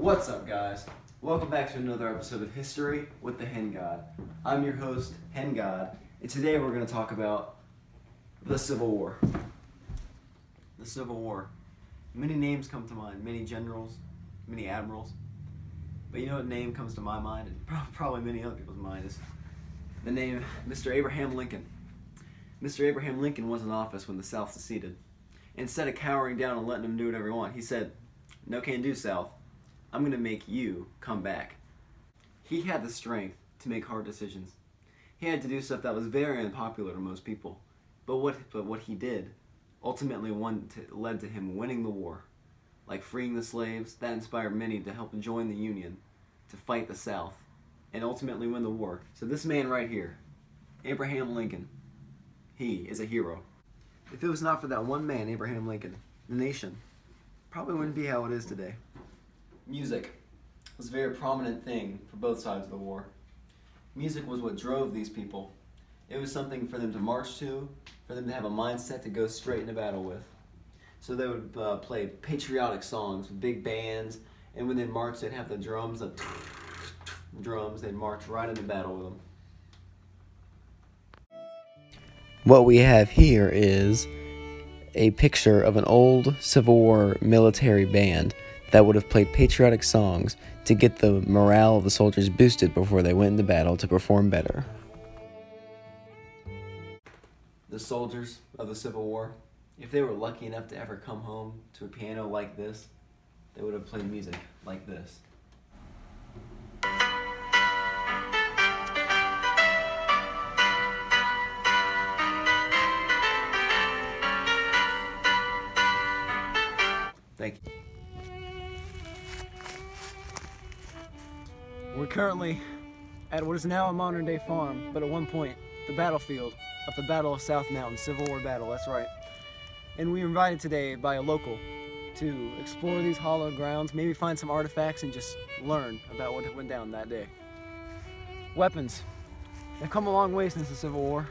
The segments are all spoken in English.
What's up, guys? Welcome back to another episode of History with the Hen God. I'm your host, Hen God, and today we're going to talk about the Civil War. The Civil War. Many names come to mind, many generals, many admirals. But you know what name comes to my mind, and probably many other people's mind, is the name Mr. Abraham Lincoln. Mr. Abraham Lincoln was in office when the South seceded. Instead of cowering down and letting them do whatever they want, he said, "No can do, South. I'm going to make you come back." He had the strength to make hard decisions. He had to do stuff that was very unpopular to most people. But what he did ultimately led to him winning the war. Like freeing the slaves, that inspired many to help join the Union, to fight the South, and ultimately win the war. So this man right here, Abraham Lincoln, he is a hero. If it was not for that one man, Abraham Lincoln, the nation probably wouldn't be how it is today. Music was a very prominent thing for both sides of the war. Music was what drove these people. It was something for them to march to, for them to have a mindset to go straight into battle with. So they would play patriotic songs with big bands, and when they'd march, they'd have the drums, they'd march right into battle with them. What we have here is a picture of an old Civil War military band that would have played patriotic songs to get the morale of the soldiers boosted before they went into battle to perform better. The soldiers of the Civil War, if they were lucky enough to ever come home to a piano like this, they would have played music like this. Thank you. We're currently at what is now a modern day farm, but at one point, the battlefield of the Battle of South Mountain, Civil War battle, that's right. And we were invited today by a local to explore these hallowed grounds, maybe find some artifacts and just learn about what went down that day. Weapons. They've come a long way since the Civil War.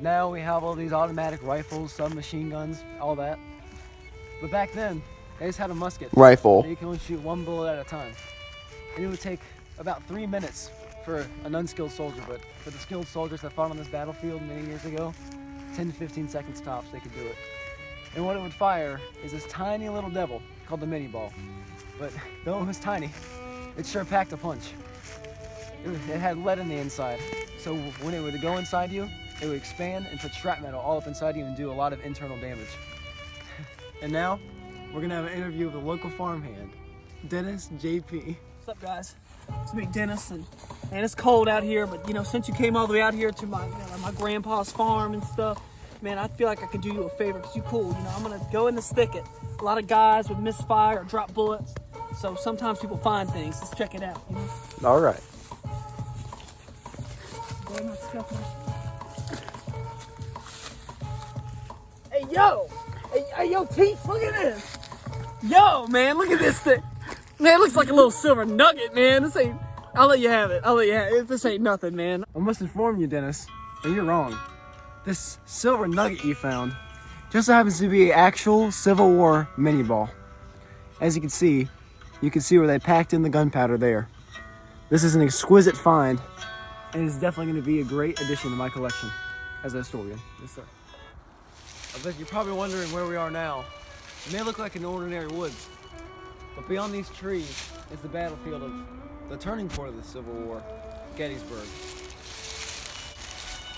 Now we have all these automatic rifles, submachine guns, all that. But back then, they just had a musket. Rifle. You can only shoot one bullet at a time. And it would take about 3 minutes for an unskilled soldier, but for the skilled soldiers that fought on this battlefield many years ago, 10 to 15 seconds tops, they could do it. And what it would fire is this tiny little devil called the mini ball. But though it was tiny, it sure packed a punch. It had lead in the inside, so when it would go inside you, it would expand and put shrapnel all up inside you and do a lot of internal damage. And now, we're gonna have an interview with a local farmhand, Dennis JP. What's up, guys? It's me, Dennis, and it's cold out here, but since you came all the way out here to my my grandpa's farm and stuff, man, I feel like I could do you a favor because you cool. I'm gonna go in this thicket. A lot of guys would misfire or drop bullets, so sometimes people find things. Let's check it out. All right. Hey, yo! Hey, yo, Teeth, look at this! Yo, man, look at this thing! Man, it looks like a little silver nugget, man. This ain't... I'll let you have it. This ain't nothing, man. I must inform you, Dennis, that you're wrong. This silver nugget you found just so happens to be an actual Civil War mini ball. As you can see where they packed in the gunpowder there. This is an exquisite find, and it's definitely going to be a great addition to my collection as a historian. Yes, sir. I bet you're probably wondering where we are now. It may look like an ordinary woods, but beyond these trees is the battlefield of the turning point of the Civil War, Gettysburg.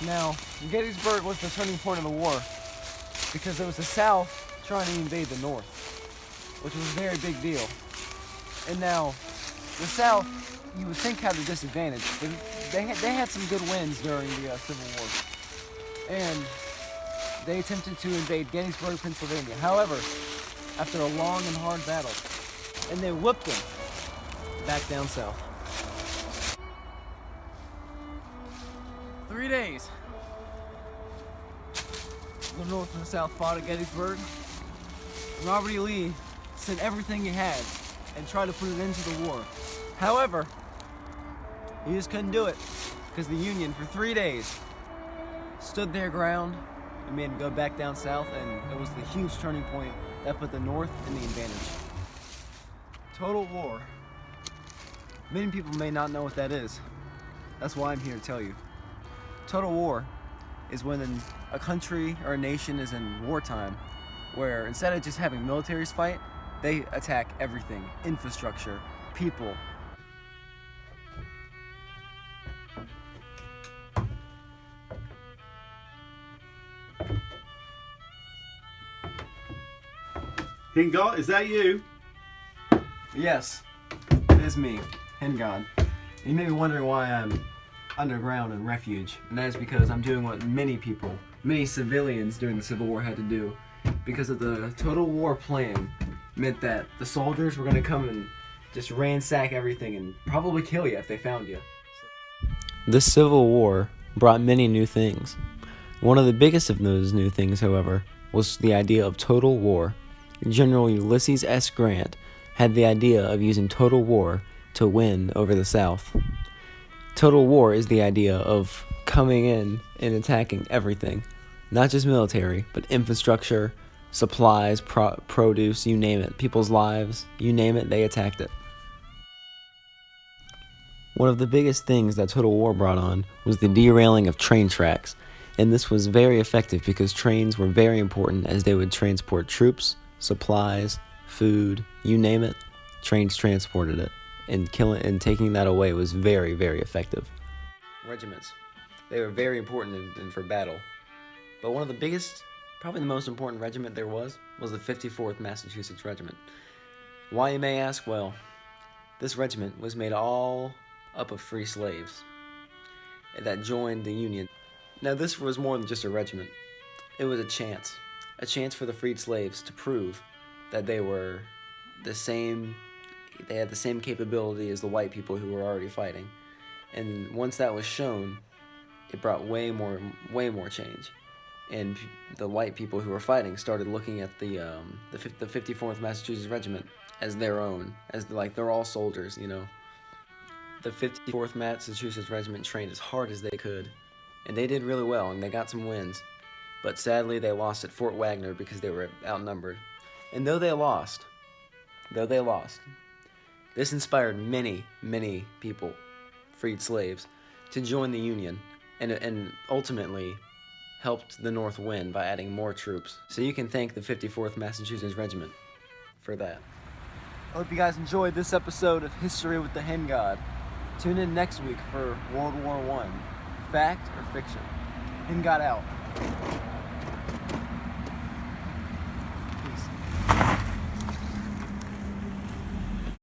Now, Gettysburg was the turning point of the war because it was the South trying to invade the North, which was a very big deal. And now, the South, you would think, had a disadvantage. They had some good wins during the Civil War. And they attempted to invade Gettysburg, Pennsylvania. However, after a long and hard battle, and they whipped them back down south. 3 days. The North and the South fought at Gettysburg. Robert E. Lee sent everything he had and tried to put an end to the war. However, he just couldn't do it because the Union, for 3 days, stood their ground and made them go back down south, and it was the huge turning point that put the North in the advantage. Total war. Many people may not know what that is. That's why I'm here to tell you. Total war is when a country or a nation is in wartime, where instead of just having militaries fight, they attack everything: infrastructure, people. Hengad, is that you? Yes, it is me, Hengad. You may be wondering why I'm underground in refuge, and that is because I'm doing what many civilians during the Civil War had to do. Because of the total war plan meant that the soldiers were going to come and just ransack everything and probably kill you if they found you. The Civil War brought many new things. One of the biggest of those new things, however, was the idea of total war. General Ulysses S. Grant had the idea of using total war to win over the South. Total war is the idea of coming in and attacking everything, not just military, but infrastructure, supplies, produce, you name it, people's lives, you name it, they attacked it. One of the biggest things that Total War brought on was the derailing of train tracks, and this was very effective because trains were very important as they would transport troops, supplies, food, you name it, trains transported it, and taking that away was very, very effective. Regiments, they were very important for battle, but one of the biggest, probably the most important regiment there was the 54th Massachusetts Regiment. Why, you may ask? Well, this regiment was made all up of free slaves that joined the Union. Now, this was more than just a regiment. It was a chance for the freed slaves to prove that they were they had the same capability as the white people who were already fighting. And once that was shown, it brought way more change. And the white people who were fighting started looking at the 54th Massachusetts Regiment as their own, as they're all soldiers, you know. The 54th Massachusetts Regiment trained as hard as they could, and they did really well, and they got some wins. But sadly, they lost at Fort Wagner because they were outnumbered. And though they lost, this inspired many people, freed slaves, to join the Union, and ultimately helped the North win by adding more troops. So you can thank the 54th Massachusetts Regiment for that. I hope you guys enjoyed this episode of History with the Hen God. Tune in next week for World War I. Fact or fiction? Hen God out.